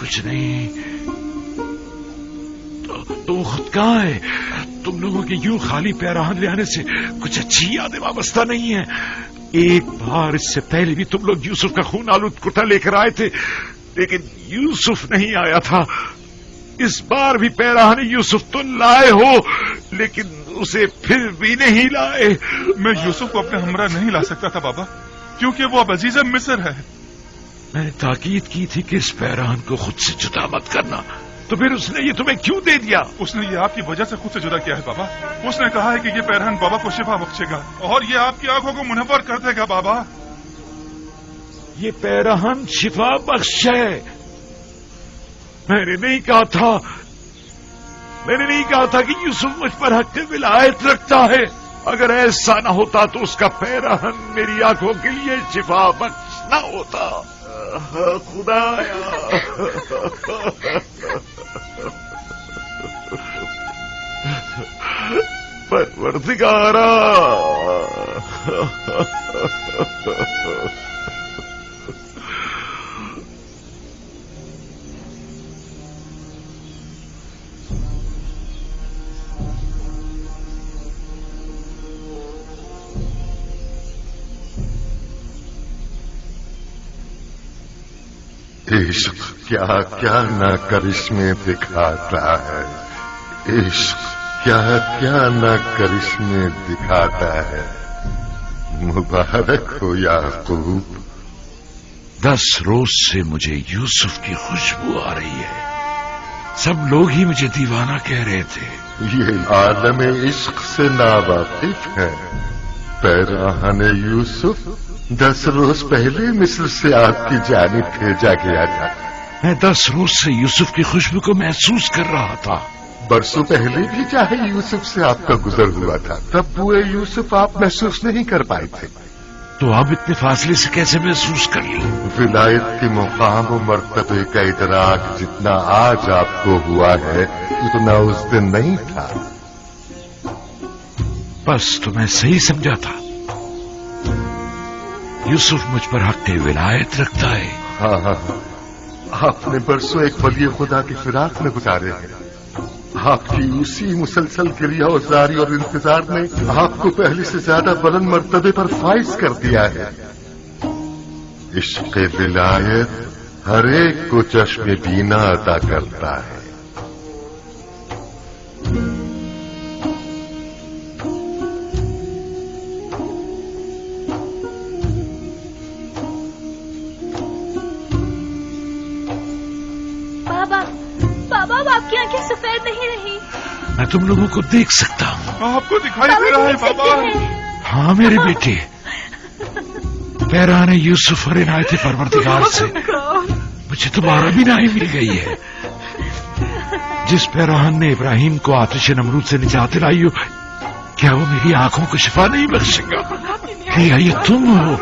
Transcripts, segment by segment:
کچھ نہیں. تو خود کہاں ہے؟ تم لوگوں کے یوں خالی پیراہن لے آنے سے کچھ اچھی یادیں وابستہ نہیں ہیں. ایک بار اس سے پہلے بھی تم لوگ یوسف کا خون آلود کرتا لے کر آئے تھے، لیکن یوسف نہیں آیا تھا. اس بار بھی پیراہن یوسف تو لائے ہو، لیکن اسے پھر بھی نہیں لائے. میں یوسف کو اپنے ہمراہ نہیں لا سکتا تھا بابا، کیونکہ وہ اب عزیز مصر ہے. میں نے تاکید کی تھی کہ اس پیراہن کو خود سے جدا مت کرنا، تو پھر اس نے یہ تمہیں کیوں دے دیا؟ اس نے یہ آپ کی وجہ سے خود سے جدا کیا ہے بابا. اس نے کہا ہے کہ یہ پیراہن بابا کو شفا بخشے گا اور یہ آپ کی آنکھوں کو منور کر دے گا. بابا یہ پیراہن شفا بخش ہے. میں نے نہیں کہا تھا کہ یوسف مجھ پر حق ولایت رکھتا ہے. اگر ایسا نہ ہوتا تو اس کا پیراہن میری آنکھوں کے لیے شفا بخش نہ ہوتا. خدایا پروردگارا، عشق کیا کیا نہ کرشمے دکھاتا ہے. عشق کیا کیا نہ کرشمے دکھاتا ہے. مبارک ہو یعقوب. 10 روز سے مجھے یوسف کی خوشبو آ رہی ہے. سب لوگ ہی مجھے دیوانہ کہہ رہے تھے. یہ عالم عشق سے ناواقف ہے. پیراہن یوسف 10 روز پہلے مصر سے آپ کی جانب بھیجا گیا تھا. میں 10 روز سے یوسف کی خوشبو کو محسوس کر رہا تھا. برسوں پہلے بھی چاہے یوسف سے آپ کا گزر ہوا تھا، تب بوئے یوسف آپ محسوس نہیں کر پائے تھے. تو اب اتنے فاصلے سے کیسے محسوس کر لی؟ ولایت کے مقام و مرتبے کا ادراک جتنا آج آپ کو ہوا ہے اتنا اس دن نہیں تھا. بس تو میں صحیح سمجھا تھا. یوسف مجھ پر حق ولایت رکھتا ہے. ہاں، آپ نے برسوں ایک ولی خدا کی فراق میں گزارے ہیں. آپ کی اسی مسلسل کریا و زاری اور انتظار نے آپ کو پہلے سے زیادہ بلند مرتبے پر فائز کر دیا ہے. عشق ولایت ہر ایک کو چشم بینا عطا کرتا ہے. آپ کی آنکھیں سفید نہیں رہی. میں تم لوگوں کو دیکھ سکتا ہوں. آپ کو دکھائی دے رہا ہے بابا. ہاں میرے بیٹے، پیراہن یوسف اور عنایت پروردگار سے مجھے تمہارا بھی نائی مل گئی ہے. جس پیراہن نے ابراہیم کو آتش نمرود سے نجات دلائی ہو، کیا وہ میری آنکھوں کو شفا نہیں بخشے گا؟ کیا یہ تم ہو؟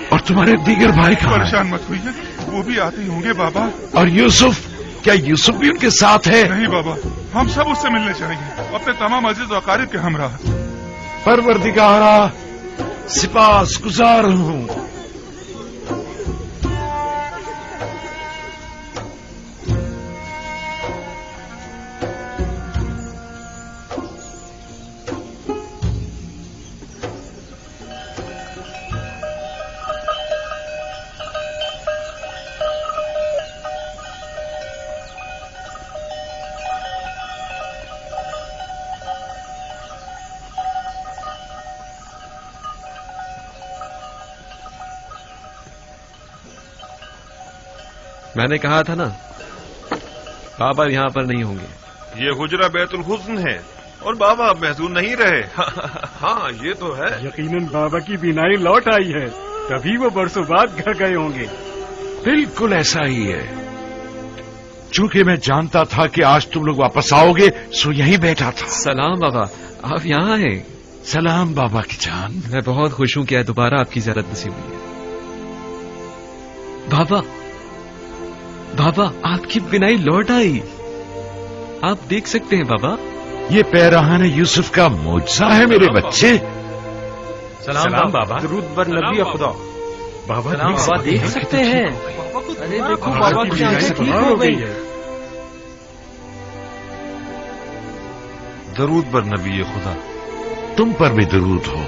اور تمہارے دیگر بھائی کہاں ہیں؟ پریشان مت ہوئیے، وہ بھی آتے ہی ہوں گے بابا. اور یوسف، کیا یوسف بھی ان کے ساتھ ہے؟ نہیں بابا، ہم سب اس سے ملنے چاہیں گے، اپنے تمام عزیز و اقارب کے ہمراہ. پروردگارا، سپاس گزار ہوں. میں نے کہا تھا نا، بابا یہاں پر نہیں ہوں گے. یہ حجرہ بیت الحزن ہے اور بابا اب محزون نہیں رہے. ہاں یہ تو ہے. یقیناً بابا کی بینائی لوٹ آئی ہے، تبھی وہ برسوں بعد گھر گئے ہوں گے. بالکل ایسا ہی ہے. چونکہ میں جانتا تھا کہ آج تم لوگ واپس آؤ گے، سو یہیں بیٹھا تھا. سلام بابا، آپ یہاں ہیں؟ سلام بابا کی جان. میں بہت خوش ہوں کہ دوبارہ آپ کی زیارت نصیب ہوئی ہے. بابا آپ کی بینائی لوٹ آئی. آپ دیکھ سکتے ہیں بابا. یہ پیراہن یوسف کا معجزہ ہے میرے بچے. سلام بابا. درود بر نبی خدا. بابا دیکھ سکتے ہیں. ارے دیکھو بابا کی آنکھیں ٹھیک ہو گئی ہے. درود بر نبی خدا. تم پر بھی درود ہو.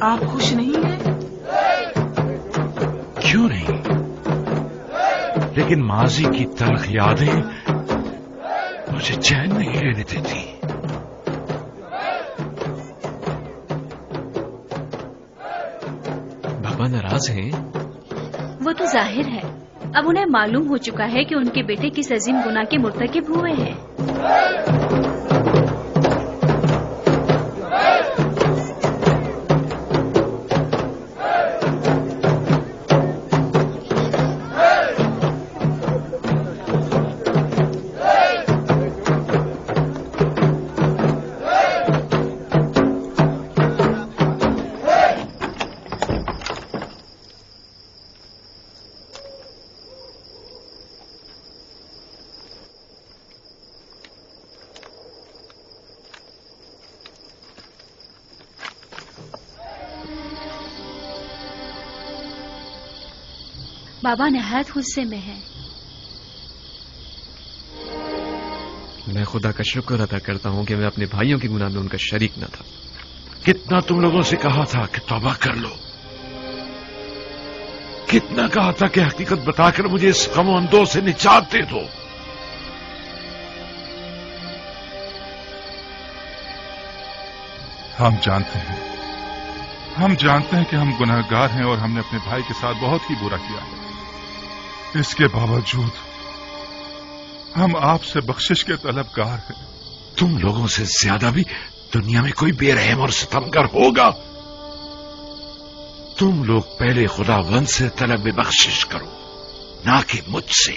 آپ خوش نہیں ہیں؟ کیوں نہیں؟ لیکن ماضی کی تلخ یادیں مجھے چین نہیں لینے دیتی. بابا ناراض ہیں؟ وہ تو ظاہر ہے. اب انہیں معلوم ہو چکا ہے کہ ان کے بیٹے کس عظیم گناہ کے مرتکب ہوئے ہیں. بابا نہایت غصے میں ہے. میں خدا کا شکر ادا کرتا ہوں کہ میں اپنے بھائیوں کے گناہ میں ان کا شریک نہ تھا. کتنا تم لوگوں سے کہا تھا کہ توبہ کر لو. کتنا کہا تھا کہ حقیقت بتا کر مجھے اس غم و اندوہ سے نجات دے دو. ہم جانتے ہیں کہ ہم گناہگار ہیں اور ہم نے اپنے بھائی کے ساتھ بہت ہی برا کیا ہے. اس کے باوجود ہم آپ سے بخشش کے طلبگار ہیں. تم لوگوں سے زیادہ بھی دنیا میں کوئی بے رحم اور ستمگر ہوگا. تم لوگ پہلے خداوند سے طلب بخشش کرو نہ کہ مجھ سے.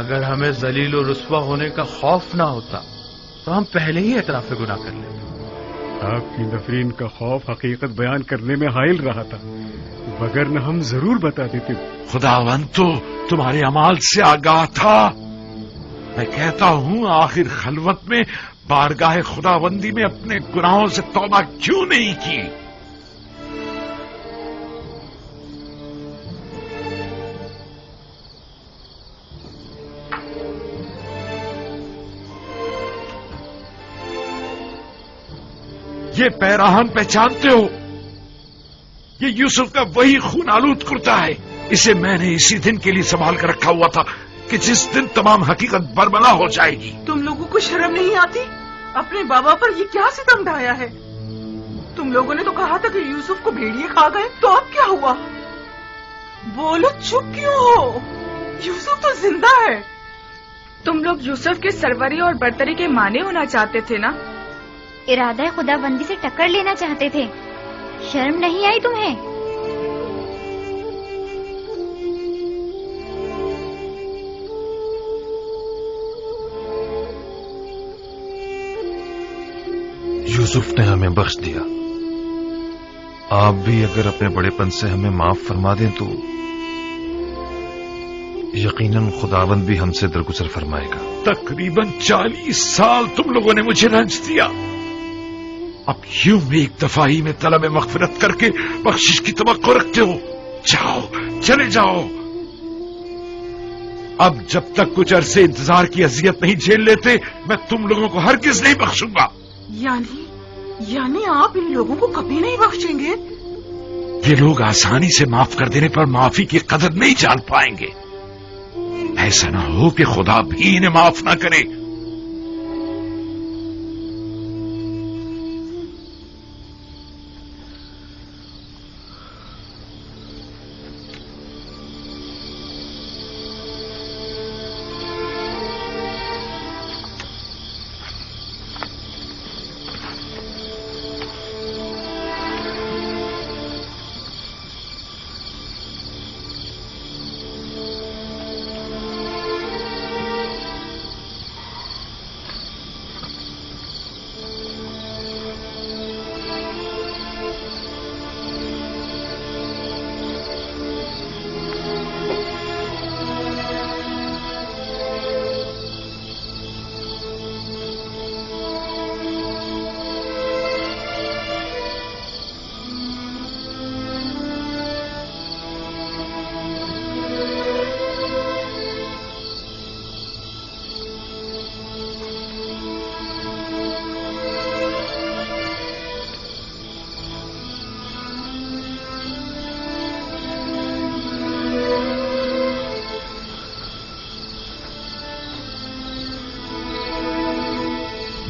اگر ہمیں ذلیل و رسوا ہونے کا خوف نہ ہوتا تو ہم پہلے ہی اعتراف گناہ کر لیتے. آپ کی نفرین کا خوف حقیقت بیان کرنے میں حائل رہا تھا، وگرنہ ہم ضرور بتا دیتے. خداوند تو تمہارے اعمال سے آگاہ تھا. میں کہتا ہوں آخر خلوت میں بارگاہ خداوندی میں اپنے گناہوں سے توبہ کیوں نہیں کی؟ یہ پیراہن پہچانتے ہو؟ یہ یوسف کا وہی خون آلود کرتا ہے. اسے میں نے اسی دن کے لیے سنبھال کر رکھا ہوا تھا کہ جس دن تمام حقیقت برملا ہو جائے گی. تم لوگوں کو شرم نہیں آتی؟ اپنے بابا پر یہ کیا ستم ڈھایا ہے؟ تم لوگوں نے تو کہا تھا کہ یوسف کو بھیڑیے کھا گئے، تو اب کیا ہوا؟ بولو، چپ کیوں ہو؟ یوسف تو زندہ ہے. تم لوگ یوسف کے سروری اور برتری کے معنی ہونا چاہتے تھے نا؟ ارادہ خدا بندی سے ٹکر لینا چاہتے تھے. شرم نہیں آئی تمہیں؟ یوسف نے ہمیں بخش دیا. آپ بھی اگر اپنے بڑے پن سے ہمیں معاف فرما دیں تو یقیناً خداوند بھی ہم سے درگزر فرمائے گا. تقریباً 40 سال تم لوگوں نے مجھے رنج دیا. اب یوں میں ایک دفعہ ہی میں طلب مغفرت کر کے بخشش کی توقع رکھتے ہو؟ جاؤ، چلے جاؤ. اب جب تک کچھ عرصے انتظار کی اذیت نہیں جھیل لیتے میں تم لوگوں کو ہرگز نہیں بخشوں گا. یعنی آپ ان لوگوں کو کبھی نہیں بخشیں گے؟ یہ لوگ آسانی سے معاف کر دینے پر معافی کی قدر نہیں جان پائیں گے. ایسا نہ ہو کہ خدا بھی انہیں معاف نہ کرے.